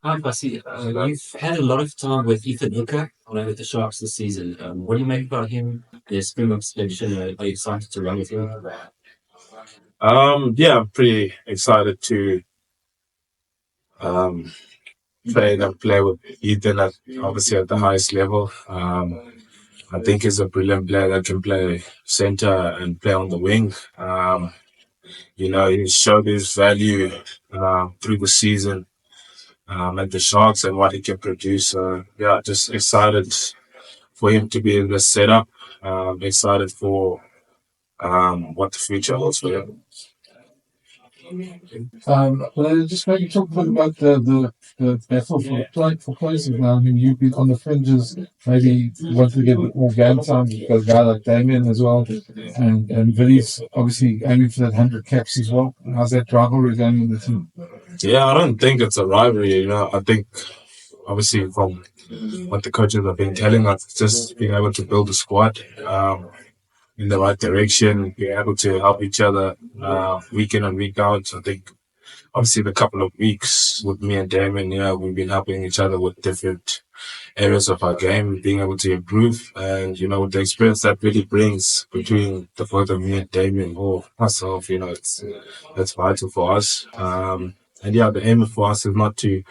Hi, Fassi. You've had a lot of time with Ethan Hooker with the Sharks this season. What do you make about him? The Springbok selection. Are you excited to run with him? Yeah, I'm pretty excited to um, play with Ethan at obviously at the highest level. I think he's a brilliant player that can play center and play on the wing. He showed his value through the season at the Sharks and what he can produce. Yeah, just excited for him to be in the setup. Excited for what the future holds for him. Well, just maybe talk a bit about the battle for places now. I mean, you've been on the fringes. Maybe want to get a bit more game time. You've got a guy like Damien as well, and Willie's obviously aiming for that 100 caps as well. How's that rivalry going in the team? Yeah, I don't think it's a rivalry. I think obviously from what the coaches have been telling us, just being able to build a squad in the right direction, being able to help each other week in and week out. I think obviously the couple of weeks with me and Damien, we've been helping each other with different areas of our game, being able to improve. And, with the experience that really brings between the both of me and Damien or myself, it's vital for us. The aim for us is not to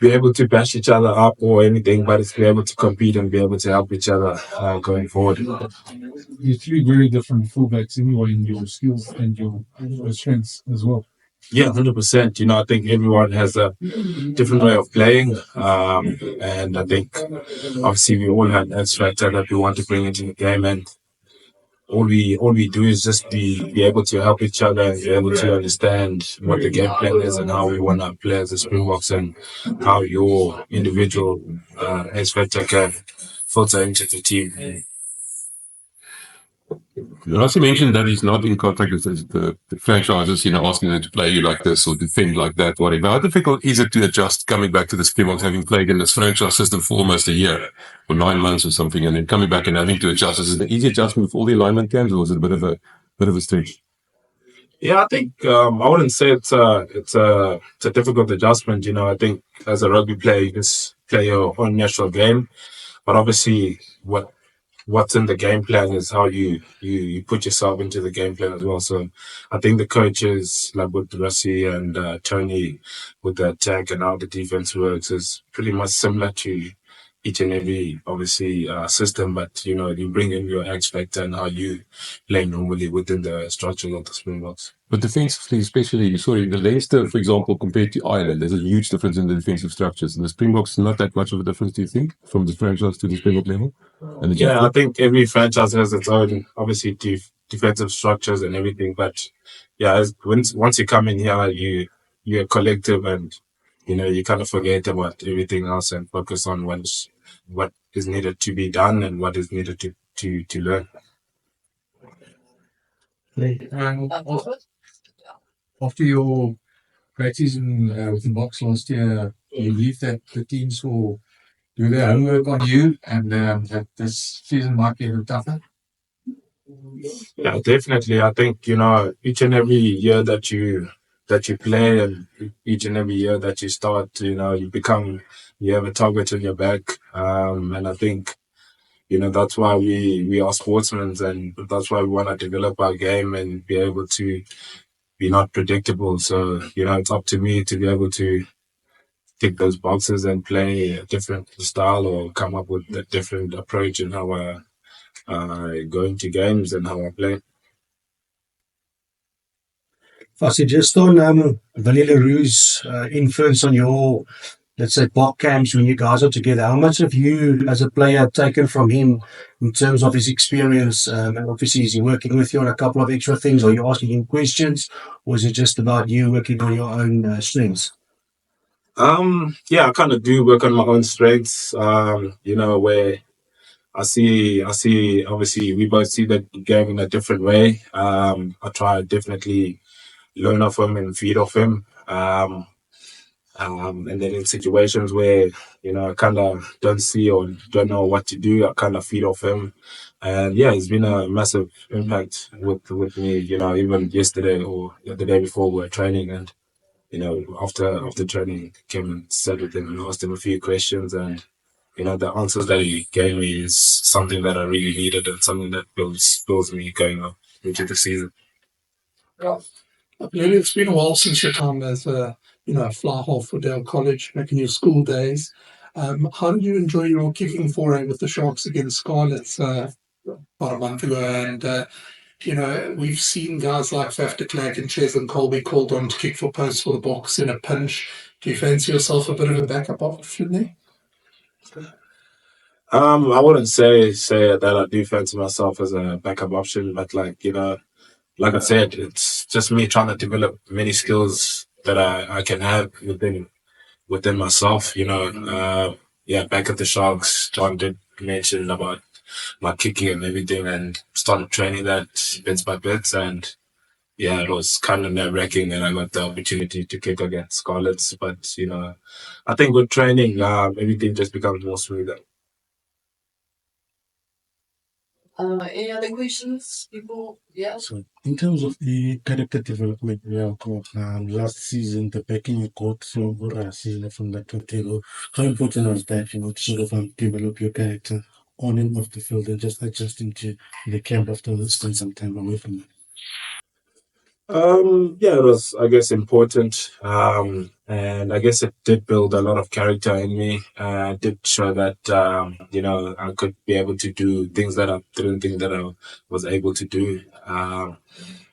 be able to bash each other up or anything, but it's be able to compete and be able to help each other going forward. You're three very different fullbacks anyway in your skills and your strengths as well. Yeah, 100%. I think everyone has a different way of playing. And I think obviously we all have that factor that we want to bring into the game. And all we do is just be able to help each other and be able to understand what the game plan is and how we want to play as a Springboks and how your individual X factor can filter into the team. You also mentioned that he's not in contact with the franchises, asking them to play you like this or defend like that, whatever. How difficult is it to adjust coming back to the Springboks, having played in this franchise system for almost a year or 9 months or something, and then coming back and having to adjust? Is it an easy adjustment with all the alignment camps, or is it a bit of a stretch? Yeah, I think I wouldn't say it's a difficult adjustment. I think as a rugby player, you just play your own natural game, but obviously what's in the game plan is how you put yourself into the game plan as well. So I think the coaches, like with Russi and Tony, with the attack and how the defense works, is pretty much similar to each and every, obviously, system. But, you bring in your X factor and how you play normally within the structure of the Springboks. But defensively, especially, the Leinster, for example, compared to Ireland, there's a huge difference in the defensive structures. And the Springboks, not that much of a difference, do you think, from the franchise to the Springbok level? I think every franchise has its own, obviously, defensive structures and everything. But once you come in here, you're a collective, and you kind of forget about everything else and focus on what is needed to be done and what is needed to learn. After your great season with the Boks last year, you believe that the teams will do their homework on you and that this season might be a bit tougher? Yeah, definitely. I think, each and every year that you play and each and every year that you start, you have a target on your back. And I think, that's why we are sportsmen, and that's why we want to develop our game and be able to be not predictable. So, it's up to me to be able to tick those boxes and play a different style or come up with a different approach in how I go into games and how I play. Fassi, just on Willie le Roux's influence on your, let's say, Bok camps when you guys are together, how much have you as a player taken from him in terms of his experience? And obviously, is he working with you on a couple of extra things? Are you asking him questions? Or is it just about you working on your own strengths? I kind of do work on my own strengths, where I see, obviously, we both see the game in a different way. I try to definitely learn off him and feed off him. And then in situations where, I kind of don't see or don't know what to do, I kind of feed off him. And it's been a massive impact with me, even yesterday or the day before we were training. And after training, came and sat with him and asked him a few questions, and the answers that he gave me is something that I really needed and something that builds me going up into the season. Yeah. Aphelele, it's been a while since your time as a fly half for Dale College back in your school days. How did you enjoy your kicking foray with the Sharks against Scarlets about a month ago? And we've seen guys like Faf de Klerk and Ches and Colby called on to kick for posts for the Boks in a pinch. Do you fancy yourself a bit of a backup option there? I wouldn't say that I do fancy myself as a backup option, but like I said, it's just me trying to develop many skills that I can have within myself. Back at the Sharks, John did mention about my kicking and everything, and started training that bits by bits, and it was kind of nerve-wracking that I got the opportunity to kick against Scarlets, but I think with training, everything just becomes more smoother. Any other questions, people? Yeah. So, in terms of the character development, last season, the backing you got from season from that table, how important was that, to sort of develop your character on and off the field and just adjusting to the camp after spend some time away from it? It was, I guess, important. And I guess it did build a lot of character in me. It did show that, I could be able to do things that I didn't think that I was able to do. And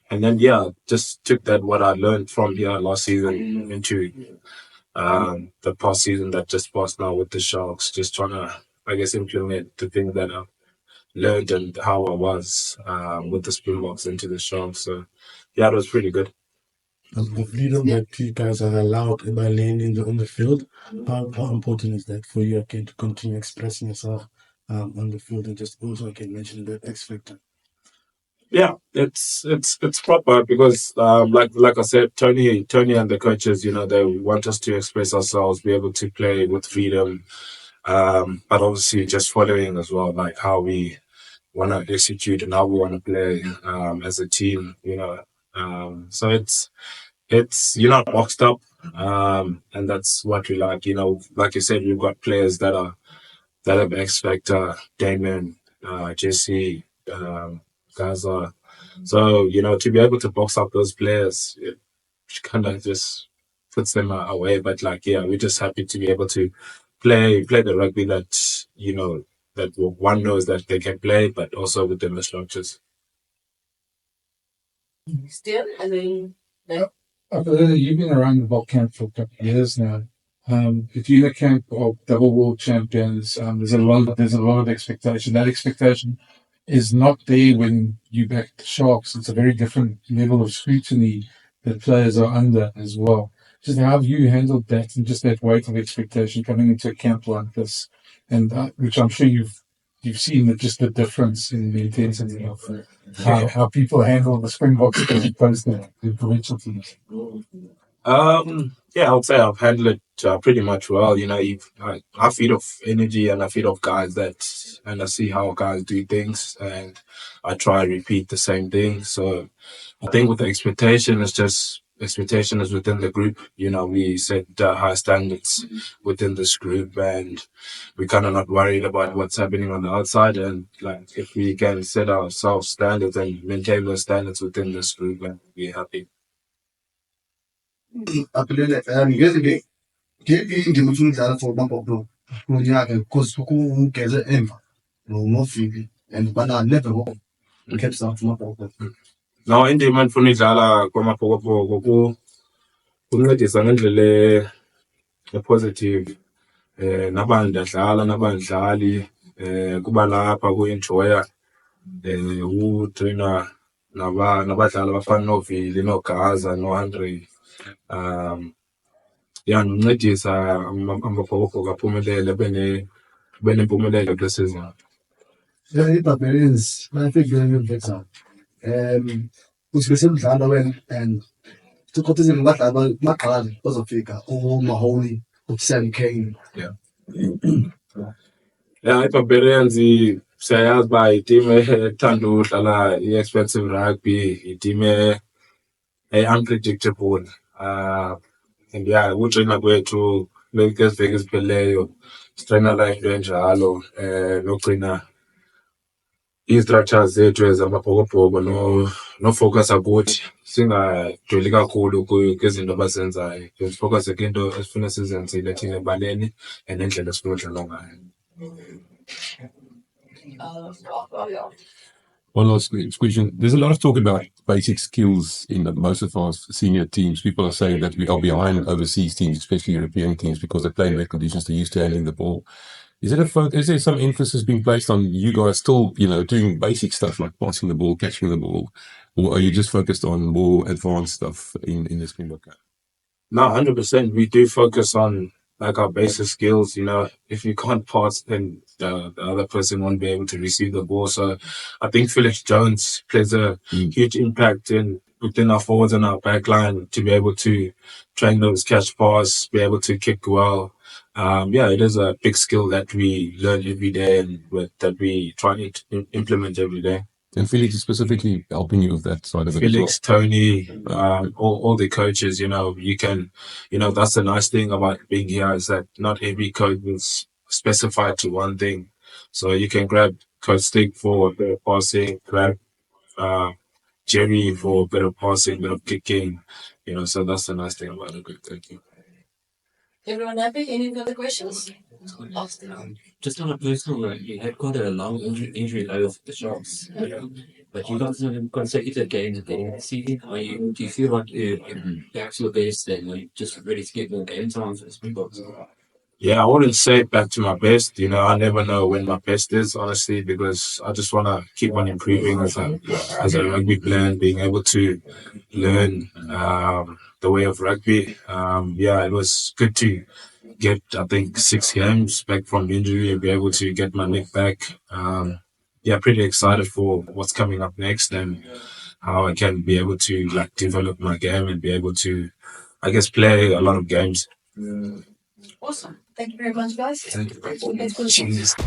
then, just took what I learned from here last season into the past season that just passed now with the Sharks, just trying to, I guess, implement the things that I learned and how I was with the Springboks into the Sharks. So, it was pretty good. The freedom that you guys are allowed by landing on the field, how important is that for you again to continue expressing yourself on the field and just also again mentioning that X-faktor? Yeah, it's proper because like I said, Tony and the coaches, they want us to express ourselves, be able to play with freedom, but obviously just following as well, like how we want to execute and how we want to play as a team, so it's you're not boxed up, and that's what we like. Like you said, we've got players that have X-faktor, Damien, Jesse, Gaza. So to be able to box up those players, it kind of just puts them away. But we're just happy to be able to play the rugby that that one knows that they can play, but also within the structures. Still, You've been around the Bok-kamp for a couple of years now. If you're in a camp of double world champions, there's a lot of expectation. That expectation is not there when you back the Sharks. It's a very different level of scrutiny that players are under as well. Just how have you handled that and just that weight of expectation coming into a camp like this, and which I'm sure you've seen just the difference in the intensity of how people handle the Springboks as opposed to the provincial teams. I would say I've handled it pretty much well. I feed off energy and I feed off guys and I see how guys do things and I try to repeat the same thing. So I think with the expectation, it's just expectation is within the group. We set high standards within this group and we're kind of not worried about what's happening on the outside. And if we can set ourselves standards and maintain those standards within this group, then we're happy. Aphelele, yesterday, indima udlala for Bok-kamp kunyaka because ukugeze emva nofiki and bana never go kept stuff from Bok-kamp. No, indima endifuna idlala kwamabhokobhoko kuncedisa ngendlela e-positive, nabandadlala nabadlali, kuba lapha ku-enjoya, utrainer nabadlali abafana noVillie, noGaza, noAndre, noncedisa amabhokobhoko aphumelele abe nempumelelo kule season. The Barbarians, I think they're going to get some. Usibesemdlala wena and tukhothiseni badlala maqala bazofika Mahoney, Sam Kane. iBarbarians siyayazi uba iteam ethanda udlala i-expensive rugby, iteam unpredictable. and yeah, utraina kwethu leke siveke esipheleleyo sitraina la into enjalo nogcina ii-structures zethu ezamabhokobhoko nofokhasa kuthi singadweli kakhulu kwizinto abazenzayo, sifokhase kwinto esifuna sizenzile thina ebaleni and nendlela esifuna udlala ngayo. Yeah. One last question. There's a lot of talk about basic skills in most of our senior teams. People are saying that we are behind overseas teams, especially European teams, because they play in wet conditions, they're used to handling the ball. Is there some emphasis being placed on you guys still, doing basic stuff like passing the ball, catching the ball, or are you just focused on more advanced stuff in the Springbok-kamp? No, 100%. We do focus on like our basic skills. If you can't pass, then the other person won't be able to receive the ball. So I think Felix Jones plays a huge impact within our forwards and our back line to be able to train those catch pass, be able to kick well. It is a big skill that we learn every day and that we try to implement every day. And Felix is specifically helping you with that side of it. Felix, as well. Tony, all the coaches, you can, that's the nice thing about being here is that not every coach is specified to one thing. So you can grab Coach Stick for a bit of passing, grab Jerry for a bit of passing, bit of kicking, so that's the nice thing about it. Good, thank you. Everyone happy? Any further questions? Just on a personal note, you had quite a long injury layoff with the Sharks, but you got some consecutive games at the end of the season. Do you feel like you're back to your best and you're just ready to get more game time for the Springboks? Yeah, I wouldn't say back to my best. I never know when my best is, honestly, because I just want to keep on improving as a rugby player and being able to learn the way of rugby. It was good to get, I think, 6 games back from injury and be able to get my neck back. Pretty excited for what's coming up next and how I can be able to develop my game and be able to, I guess, play a lot of games. Awesome. Thank you very much, guys. Thank you. Let's go.